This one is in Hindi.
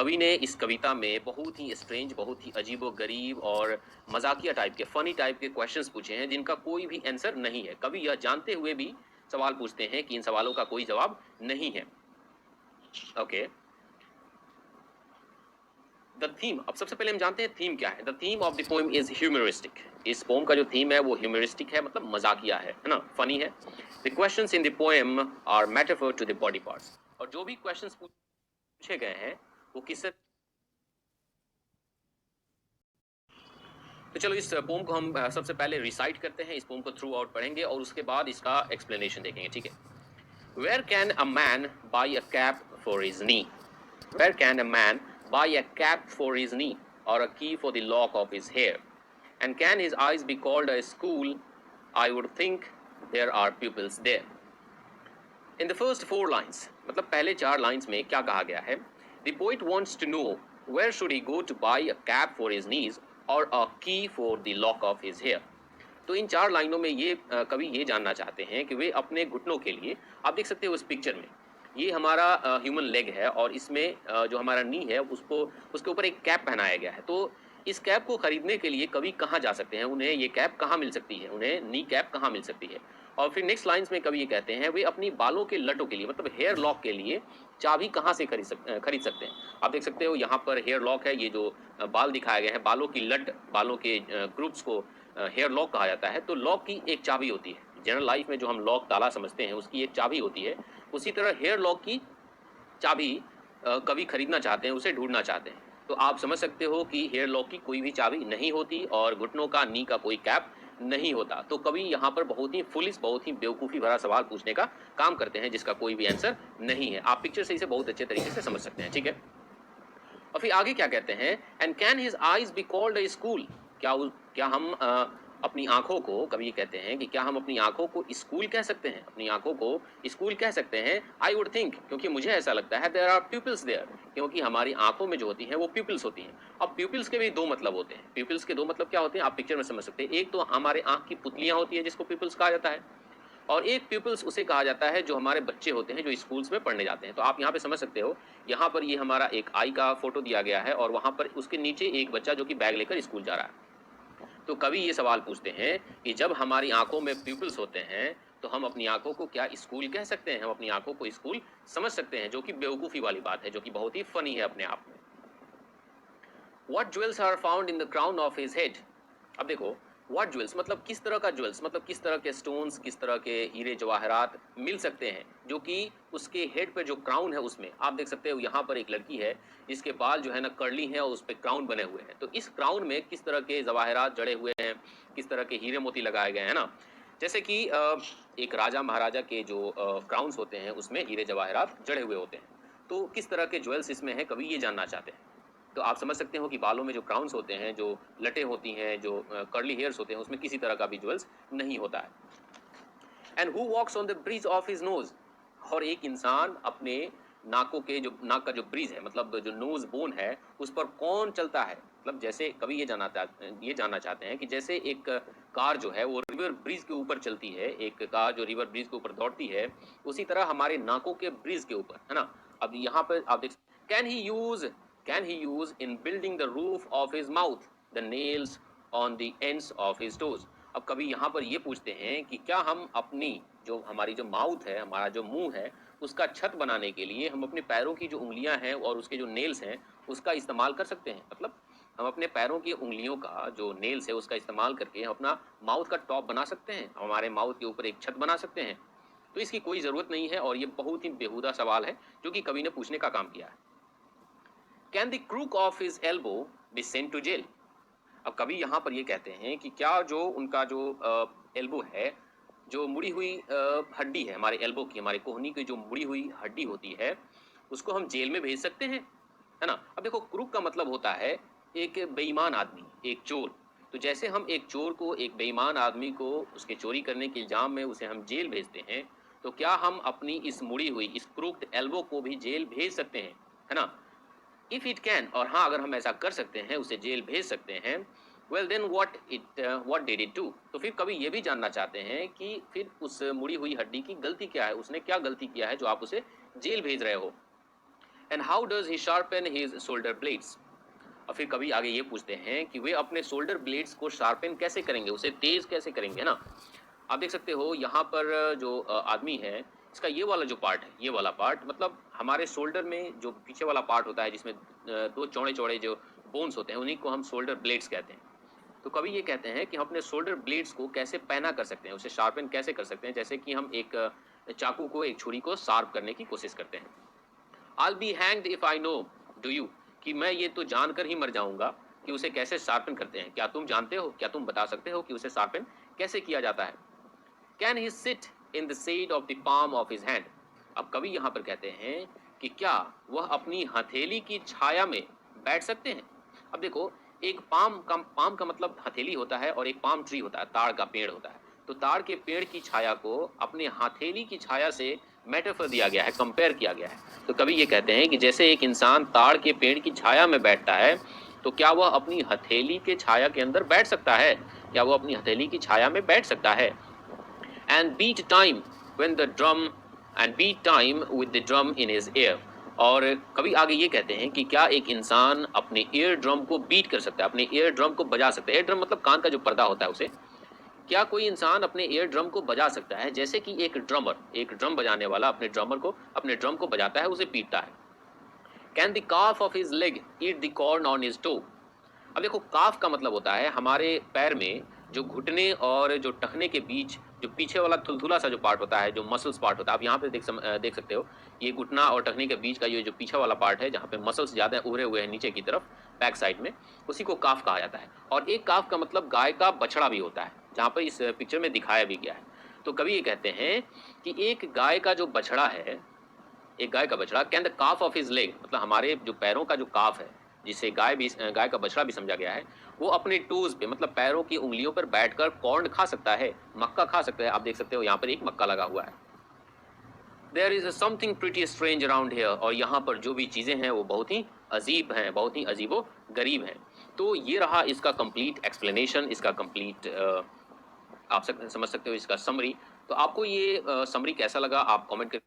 कवि ने इस कविता में बहुत ही स्ट्रेंज, बहुत ही अजीबो-गरीब और मज़ाकिया टाइप के, फ़नी टाइप के क्वेश्चंस पूछे हैं जिनका कोई भी आंसर नहीं है। कवि यह जानते हुए भी सवाल पूछते हैं कि इन सवालों का कोई जवाब नहीं है। ओके। द थीम, अब सबसे पहले हम जानते हैं थीम क्या है। The theme of the poem is humoristic. इस पोएम का जो थीम है वो ह्यूमरिस्टिक है, मतलब मजाकिया है ना, फनी है। The questions in the poem are metaphor to the body parts. और जो भी क्वेश्चंस पूछे गए हैं वो किससे, तो चलो इस पोम को हम सबसे पहले रिसाइट करते हैं, इस पोम को थ्रू आउट पढ़ेंगे और उसके बाद इसका एक्सप्लेनेशन देखेंगे, ठीक है। Where can a man buy a cap for his knee, where can a man buy a cap for his knee or a key for the lock of his hair and can his eyes be called a school, I would think there are peoples there. In the first four lines, मतलब पहले चार लाइन्स में क्या कहा गया है। The poet wants to know where should he go to buy a cap for his knees or a key for the lock of his hair. तो इन चार लाइनों में ये कवि ये जानना चाहते हैं कि वे अपने घुटनों के लिए, आप देख सकते हो उस पिक्चर में, ये हमारा ह्यूमन लेग है और इसमें जो हमारा नी है उसको, उसके ऊपर एक कैप पहनाया गया है। तो इस कैप को खरीदने के लिए कवि कहाँ जा सकते हैं, उन्हें ये कैप कहाँ मिल सकती है, उन्हें नी कैप कहाँ मिल सकती है। और फिर नेक्स्ट लाइन्स में कवि ये कहते हैं वे अपनी बालों के लटों के लिए, मतलब हेयर लॉक के लिए चाबी कहाँ से खरीद सकते हैं। आप देख सकते हो यहाँ पर हेयर लॉक है, ये जो बाल दिखाए गए हैं, बालों की लट, बालों के ग्रुप्स को हेयर लॉक कहा जाता है। तो लॉक की एक चाबी होती है, जनरल लाइफ में जो हम लॉक ताला समझते हैं उसकी एक चाबी होती है, उसी तरह हेयर लॉक की चाबी कवि खरीदना चाहते हैं, उसे ढूंढना चाहते हैं। तो आप समझ सकते हो कि हेयर लॉक की कोई भी चाबी नहीं होती और घुटनों का, नी का कोई कैप नहीं होता। तो कवि यहाँ पर बहुत ही फुलिश, बहुत ही बेवकूफ़ी भरा सवाल पूछने का काम करते हैं जिसका कोई भी आंसर नहीं है। आप पिक्चर से इसे बहुत अच्छे तरीके से समझ सकते हैं, ठीक है। और फिर आगे क्या कहते हैं, and can his eyes be called a school. क्या हम अपनी आंखों को, कभी ये कहते हैं कि क्या हम अपनी आंखों को स्कूल कह सकते हैं, अपनी आंखों को स्कूल कह सकते हैं। आई वुड थिंक, क्योंकि मुझे ऐसा लगता है, देयर आर प्यूपिल्स देयर, क्योंकि हमारी आंखों में जो होती हैं वो प्यूपिल्स होती हैं। अब प्यूपिल्स के भी दो मतलब होते हैं, प्यूपिल्स के दो मतलब क्या होते हैं आप पिक्चर में समझ सकते हैं। एक तो हमारे आंख की पुतलियां होती है जिसको प्यूपिल्स कहा जाता है, और एक प्यूपिल्स उसे कहा जाता है जो हमारे बच्चे होते हैं जो स्कूल्स में पढ़ने जाते हैं। तो आप यहाँ पे समझ सकते हो, यहाँ पर ये हमारा एक आई का फोटो दिया गया है और वहाँ पर उसके नीचे एक बच्चा जो कि बैग लेकर स्कूल जा रहा है। तो कवि ये सवाल पूछते हैं कि जब हमारी आंखों में प्यूपिल्स होते हैं तो हम अपनी आंखों को क्या स्कूल कह सकते हैं, हम अपनी आंखों को स्कूल समझ सकते हैं, जो कि बेवकूफ़ी वाली बात है, जो कि बहुत ही फनी है अपने आप में। What jewels are found in the crown of his head? अब देखो, what jewels मतलब किस तरह का ज्वेल्स, मतलब किस तरह के स्टोन्स, किस तरह के हीरे जवाहरात मिल सकते हैं जो कि उसके हेड पे जो क्राउन है उसमें। आप देख सकते हो यहाँ पर एक लड़की है जिसके बाल जो है ना कर्ली हैं और उस पे क्राउन बने हुए हैं। तो इस क्राउन में किस तरह के जवाहरात जड़े हुए हैं, किस तरह के हीरे मोती लगाए गए हैं ना। जैसे कि एक राजा महाराजा के जो क्राउन्स होते हैं उसमें हीरे जवाहरात जड़े हुए होते हैं। तो किस तरह के ज्वेल्स इसमें है, कवि ये जानना चाहते हैं। तो आप समझ सकते हो कि बालों में जो क्राउन्स होते हैं, जो लटें होती हैं, जो कर्ली हेयर्स होते हैं, उसमें किसी तरह का भी ज्वेल्स नहीं होता है। And who walks on the bridge of his nose, और एक इंसान अपने नाकों के, जो नाक का जो ब्रिज है, मतलब जो नोज बोन है, उस पर कौन चलता है। मतलब जैसे कवि ये जानना चाहते हैं कि जैसे एक कार जो है वो रिवर ब्रिज के ऊपर चलती है, एक कार जो रिवर ब्रिज के ऊपर दौड़ती है, उसी तरह हमारे नाकों के ब्रिज के ऊपर, है ना। अब यहाँ पर आप देख, can he use, can he use in building the roof of his mouth the nails on the ends of his toes। अब कभी यहाँ पर ये पूछते हैं कि क्या हम अपनी, जो हमारी जो माउथ है, हमारा जो मुंह है, उसका छत बनाने के लिए हम अपने पैरों की जो उंगलियां हैं और उसके जो नेल्स हैं उसका इस्तेमाल कर सकते हैं। मतलब हम अपने पैरों की उंगलियों का जो नेल्स है उसका इस्तेमाल करके हम अपना माउथ का टॉप बना सकते हैं, हमारे माउथ के ऊपर एक छत बना सकते हैं। तो इसकी कोई ज़रूरत नहीं है और ये बहुत ही बेहुदा सवाल है जो कि कवि ने पूछने का काम किया है। Can the crook of his elbow be sent to jail. अब कभी यहाँ पर ये कहते हैं कि क्या जो उनका जो एल्बो है, जो मुड़ी हुई हड्डी है हमारे एल्बो की, हमारे कोहनी की जो मुड़ी हुई हड्डी होती है, उसको हम जेल में भेज सकते हैं, है ना। अब देखो, क्रूक का मतलब होता है एक बेईमान आदमी, एक चोर। तो जैसे हम एक चोर को, एक बेईमान आदमी को उसके चोरी करने के इल्जाम में उसे हम जेल भेजते हैं, तो क्या हम अपनी इस मुड़ी हुई, इस क्रूक्ड एल्बो को भी जेल भेज सकते हैं, है ना। इफ इट कैन, और हाँ अगर हम ऐसा कर सकते हैं, उसे जेल भेज सकते हैं, well then what did it do. तो फिर कभी ये भी जानना चाहते हैं कि फिर उस मुड़ी हुई हड्डी की गलती क्या है, उसने क्या गलती किया है जो आप उसे जेल भेज रहे हो। And how does he sharpen his shoulder blades. और फिर कभी आगे ये पूछते हैं कि वे अपने शोल्डर ब्लेड्स को शार्पन कैसे करेंगे, उसे तेज कैसे करेंगे, है ना। आप देख सकते हो यहाँ पर जो आदमी है, इसका ये वाला जो पार्ट है, ये वाला पार्ट मतलब हमारे शोल्डर में जो पीछे वाला पार्ट होता है जिसमें दो चौड़े चौड़े जो बोन्स होते हैं उन्हीं को हम शोल्डर ब्लेड्स कहते हैं। तो कभी ये कहते हैं कि हम अपने शोल्डर ब्लेड्स को कैसे पैना कर सकते हैं, उसे शार्पन कैसे कर सकते हैं, जैसे कि हम एक चाकू को, एक छुरी को शार्प करने की कोशिश करते हैं। I'll be hanged if I know, do you? कि मैं ये तो जानकर ही मर जाऊंगा कि उसे कैसे शार्पन करते हैं। क्या तुम जानते हो, क्या तुम बता सकते हो कि उसे शार्पन कैसे किया जाता है? Can he sit in the shade of the palm of his hand? अब कवि यहाँ पर कहते हैं कि क्या वह अपनी हथेली की छाया में बैठ सकते हैं। अब देखो, एक पाम का मतलब हथेली होता है और एक पाम ट्री होता है, ताड़ का पेड़ होता है। तो ताड़ के पेड़ की छाया को अपने हथेली की छाया से मेटाफर दिया गया है, कंपेयर किया गया है। तो कवि ये कहते हैं कि जैसे एक इंसान ताड़ के पेड़ की छाया में बैठता है, तो क्या वह अपनी हथेली के छाया के अंदर बैठ सकता है, क्या वह अपनी हथेली की छाया में बैठ सकता है। And beat time when the drum and beat time with the drum in his ear। और कभी आगे ये कहते हैं कि क्या एक इंसान अपने ईयर ड्रम को बीट कर सकता है, अपने ईयर ड्रम को बजा सकता है। ईयर ड्रम मतलब कान का जो पर्दा होता है उसे। क्या कोई इंसान अपने ईयर ड्रम को बजा सकता है, जैसे कि एक ड्रमर, एक ड्रम बजाने वाला अपने ड्रम को बजाता है, उसे पीटता है। Can the calf of his leg eat the corn on his toe. अब देखो, काफ का मतलब होता है हमारे पैर में जो घुटने और जो टखने के बीच जो पीछे वाला थुलथुला सा जो पार्ट होता है, जो मसल्स पार्ट होता है। आप यहाँ पे देख सकते हो, ये घुटना और टखने के बीच का ये जो पीछे वाला पार्ट है जहाँ पे मसल्स ज़्यादा उभरे हुए हैं नीचे की तरफ बैक साइड में, उसी को काफ कहा जाता है। और एक काफ का मतलब गाय का बछड़ा भी होता है, जहाँ पर इस पिक्चर में दिखाया भी गया है। तो कभी ये कहते हैं कि एक गाय का जो बछड़ा है, एक गाय का बछड़ा, can the calf of his leg, मतलब हमारे जो पैरों का जो काफ है, जिसे गाय का बछड़ा भी समझा गया है, वो अपने टूज पे मतलब पैरों की उंगलियों पर बैठकर कॉर्न खा सकता है, मक्का खा सकता है। आप देख सकते हो यहाँ पर एक मक्का लगा हुआ है। There is something pretty strange around here. और यहाँ पर जो भी चीज़ें हैं वो बहुत ही अजीब हैं, बहुत ही अजीबो गरीब हैं। तो ये रहा इसका कंप्लीट एक्सप्लेनेशन, इसका कंप्लीट आप समझ सकते हो इसका समरी। तो आपको ये समरी कैसा लगा, आप कमेंट कर